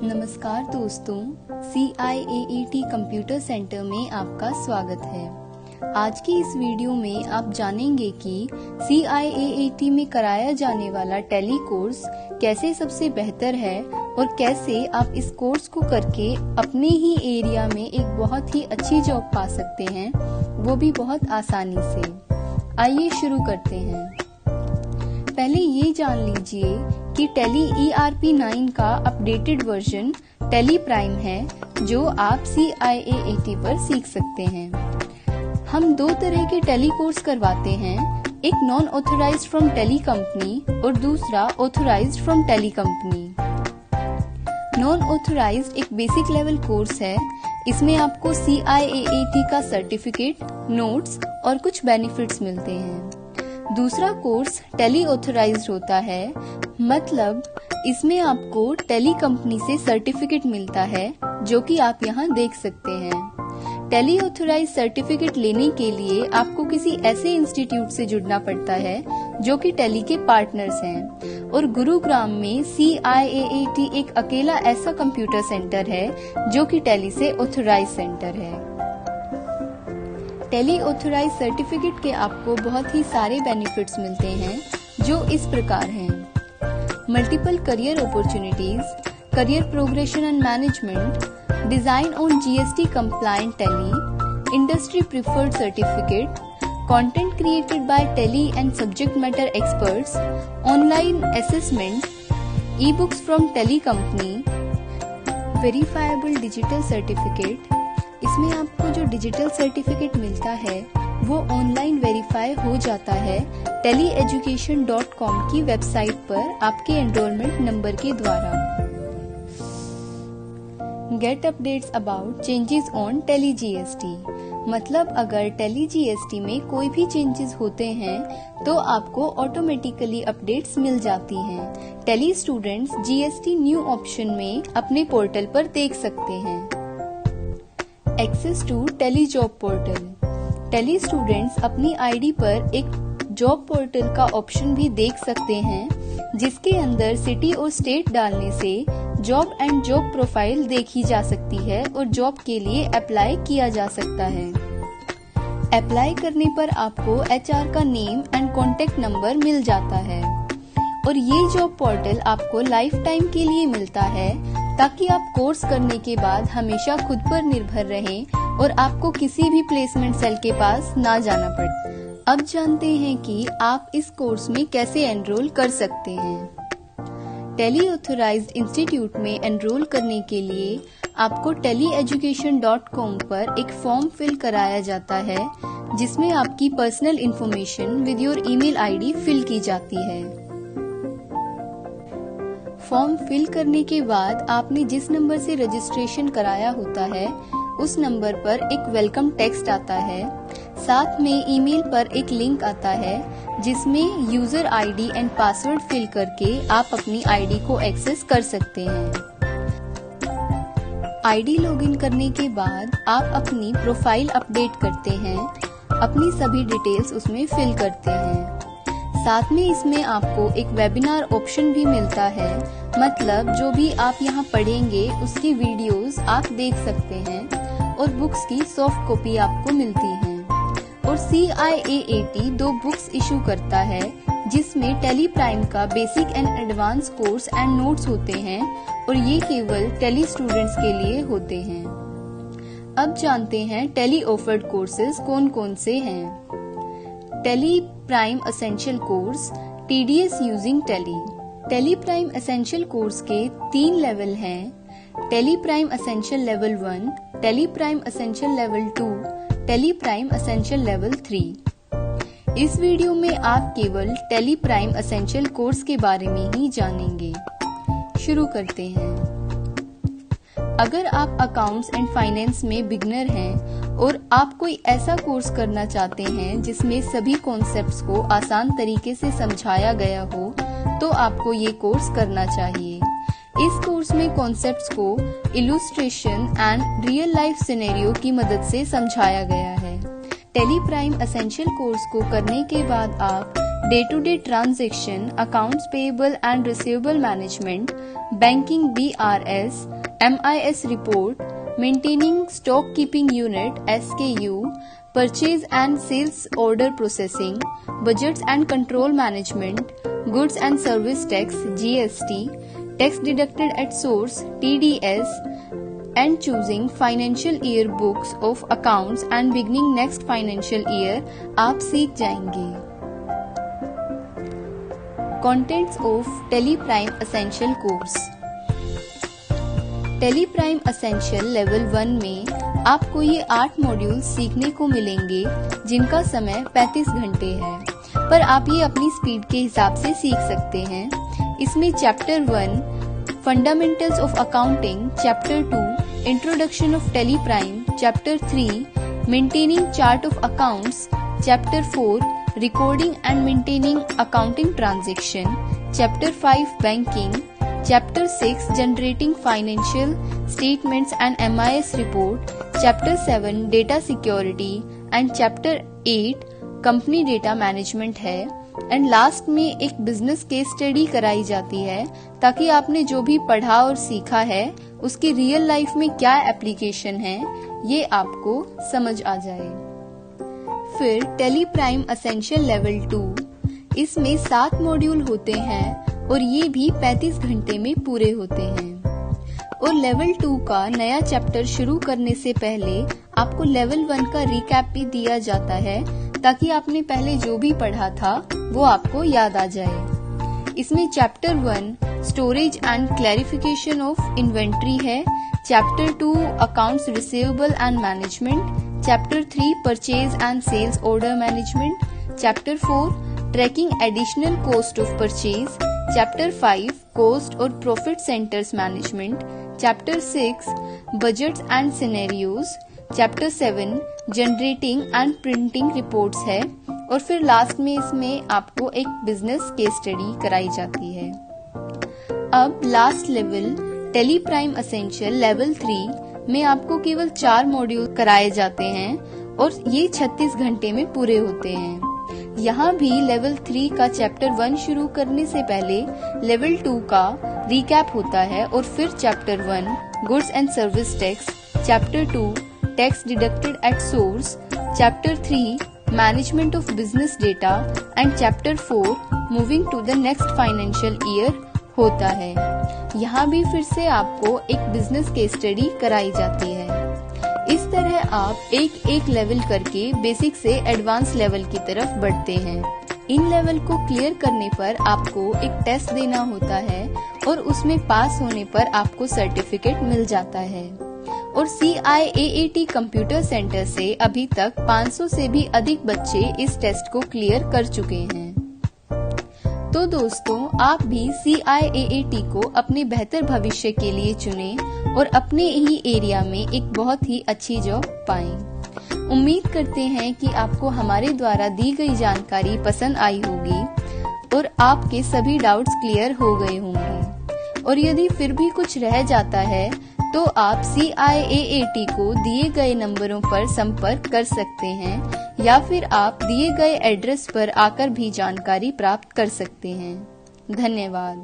नमस्कार दोस्तों, CIAAT computer centre में आपका स्वागत है। आज की इस वीडियो में आप जानेंगे कि CIAAT में कराया जाने वाला टैली कोर्स कैसे सबसे बेहतर है और कैसे आप इस कोर्स को करके अपने ही एरिया में एक बहुत ही अच्छी जॉब पा सकते हैं, वो भी बहुत आसानी से। आइए शुरू करते हैं। पहले ये जान लीजिए कि टैली ERP 9 का अपडेटेड वर्जन टैली प्राइम है, जो आप CIAAT पर सीख सकते हैं। हम दो तरह के टैली कोर्स करवाते हैं, एक non authorised from tally company और दूसरा authorised from tally company. Non authorised एक बेसिक लेवल कोर्स है। इसमें आपको CIAAT का सर्टिफिकेट, नोट्स और कुछ बेनिफिट्स मिलते हैं। दूसरा कोर्स टैली ऑथराइज्ड होता है, मतलब इसमें आपको टैली कंपनी से सर्टिफिकेट मिलता है, जो कि आप यहाँ देख सकते हैं। टैली ऑथराइज्ड सर्टिफिकेट लेने के लिए आपको किसी ऐसे इंस्टीट्यूट से जुड़ना पड़ता है जो कि टैली के पार्टनर्स हैं, और गुरुग्राम में CIAAT एक अकेला ऐसा कंप्यूटर सेंटर है जो कि टैली से ऑथराइज्ड सेंटर है। टैली ऑथराइज्ड सर्टिफिकेट के आपको बहुत ही सारे बेनिफिट्स मिलते हैं, जो इस प्रकार हैं: multiple career opportunities, career progression and management, design on GST compliant tally, industry preferred certificate, content created by tally and subject matter experts, online assessment, e-books from tally company, verifiable digital certificate. इसमें आपको जो digital certificate मिलता है वो online verify हो जाता है tellyeducation.com की वेबसाइट पर आपके एनरोलमेंट नंबर के द्वारा। Gate updates about changes on tally GST, मतलब अगर टैली GST में कोई भी चेंजेस होते हैं तो आपको ऑटोमेटिकली अपडेट्स मिल जाती हैं। Tally students GST new option में अपने पोर्टल पर देख सकते हैं। Access to Tally job portal, Tally students अपनी आईडी पर एक जॉब पोर्टल का ऑप्शन भी देख सकते हैं, जिसके अंदर सिटी और स्टेट डालने से जॉब एंड जॉब प्रोफाइल देखी जा सकती है और जॉब के लिए अप्लाई किया जा सकता है। अप्लाई करने पर आपको HR का नेम एंड कॉन्टेक्ट नंबर मिल जाता है, और ये जॉब पोर्टल आपको लाइफ टाइम के लिए मिलता है, ताकि आप कोर्स करने के बाद हमेशा खुद पर निर्भर रहें और आपको किसी भी प्लेसमेंट सेल के पास ना जाना पड़े। अब जानते हैं कि आप इस कोर्स में कैसे एनरोल कर सकते हैं। टैली ऑथराइज्ड इंस्टीट्यूट में एनरोल करने के लिए आपको tellyeducation.com पर एक फॉर्म फिल कराया जाता है, जिसमें आपकी personal information with your email ID fill की जाती है। फॉर्म फिल करने के बाद आपने जिस नंबर से रजिस्ट्रेशन कराया होता है, उस नंबर पर एक वेलकम टेक्स्ट आता है। साथ में ईमेल पर एक लिंक आता है, जिसमें user ID and password fill करके आप अपनी ID को एक्सेस कर सकते हैं। ID लॉगिन करने के बाद आप अपनी प्रोफाइल अपडेट करते हैं, अपनी सभी डिटेल्स उसमें फिल करते हैं। साथ में इसमें आपको एक वेबिनार ऑप्शन भी मिलता है, मतलब जो भी आप यहाँ पढ़ेंगे उसकी वीडियोस आप देख सकते हैं, और बुक्स की सॉफ्ट कॉपी आपको मिलती है। और CIAAT 2 बुक्स इशू करता है, जिसमें टैली प्राइम का basic and advance course and notes होते हैं, और ये केवल टैली स्टूडेंट्स के लिए होते हैं। अब जानते हैं टैली ऑफर्ड कोर्सेज कौन कौन से हैं। Tally prime essential course, TDS using tally. Tally prime essential course के 3 लेवल हैं: tally prime essential level 1, tally prime essential level 2, tally prime essential level 3। इस वीडियो में आप केवल टैली प्राइम एसेंशियल कोर्स के बारे में ही जानेंगे। शुरू करते हैं। अगर आप अकाउंट्स एंड फाइनेंस में बिगनर हैं और आप कोई ऐसा कोर्स करना चाहते हैं जिसमें सभी कॉन्सेप्ट्स को आसान तरीके से समझाया गया हो, तो आपको ये कोर्स करना चाहिए। इस कोर्स में कॉन्सेप्ट्स को illustration and real life scenario की मदद से समझाया गया है। टैली प्राइम एसेंशियल कोर्स को करने के बाद आप day to day transaction, accounts payable and receivable management, banking BRS, MIS report, maintaining stock keeping unit SKU, purchase and sales order processing, budgets and control management, goods and service tax GST, tax deducted at source TDS, and choosing financial year books of accounts and beginning next financial year आप सीख जाएंगे। Contents of TelePrime Essential Course। TelePrime Essential level 1 में आपको ये 8 module सीखने को मिलेंगे जिनका समय 35 घंटे है, पर आप ये अपनी स्पीड के हिसाब से सीख सकते हैं। इसमें chapter 1 fundamentals of accounting, chapter 2 introduction of Teleprime, chapter 3 maintaining chart of accounts, chapter 4 recording and maintaining accounting transaction, chapter 5 banking, Chapter 6 Generating Financial Statements and MIS Report, Chapter 7 Data Security and Chapter 8 Company Data Management है। And last में एक business case study कराई जाती है ताकि आपने जो भी पढ़ा और सीखा है उसकी रियल लाइफ में क्या एप्लीकेशन है ये आपको समझ आ जाए। फिर टेलीप्राइम एसेंशियल लेवल 2, इसमें 7 मॉड्यूल होते हैं और ये भी 35 घंटे में पूरे होते हैं। और लेवल 2 का नया चैप्टर शुरू करने से पहले आपको लेवल 1 का रिकैप भी दिया जाता है ताकि आपने पहले जो भी पढ़ा था वो आपको याद आ जाए। इसमें chapter 1 storage and clarification of inventory है, chapter 2 accounts receivable and management, chapter 3 purchase and sales order management, chapter 4 tracking additional cost of purchase, chapter 5 cost और profit centres management, chapter 6 budgets and scenarios, chapter 7 generating and printing reports है और फिर last में इसमें आपको एक business case study कराई जाती है। अब last level Teleprime essential level 3 में आपको केवल 4 मॉड्यूल कराए जाते हैं और ये 36 घंटे में पूरे होते हैं। यहाँ भी लेवल 3 का चैप्टर 1 शुरू करने से पहले लेवल 2 का रिकैप होता है और फिर chapter 1 goods and service tax, chapter 2 tax deducted at source, chapter 3 management of business data and chapter 4 moving to the next financial year होता है। यहाँ भी फिर से आपको एक बिजनेस केस स्टडी कराई जाती है। इस तरह आप एक लेवल करके बेसिक से एडवांस लेवल की तरफ बढ़ते हैं। इन लेवल को क्लियर करने पर आपको एक टेस्ट देना होता है और उसमें पास होने पर आपको सर्टिफिकेट मिल जाता है। और CIAAT कंप्यूटर सेंटर से अभी तक 500 से भी अधिक बच्चे इस टेस्ट को क्लियर कर चुके हैं। तो दोस्तों, आप भी CIAAT को अपने बेहतर भविष्य के लिए चुनें और अपने ही एरिया में एक बहुत ही अच्छी जॉब पाएं। उम्मीद करते हैं कि आपको हमारे द्वारा दी गई जानकारी पसंद आई होगी और आपके सभी डाउट्स क्लियर हो गए होंगे। और यदि फिर भी कुछ रह जाता है तो आप CIAAT को दिए गए नंबरों पर संपर्क कर सकते हैं या फिर आप दिए गए एड्रेस पर आकर भी जानकारी प्राप्त कर सकते हैं। धन्यवाद।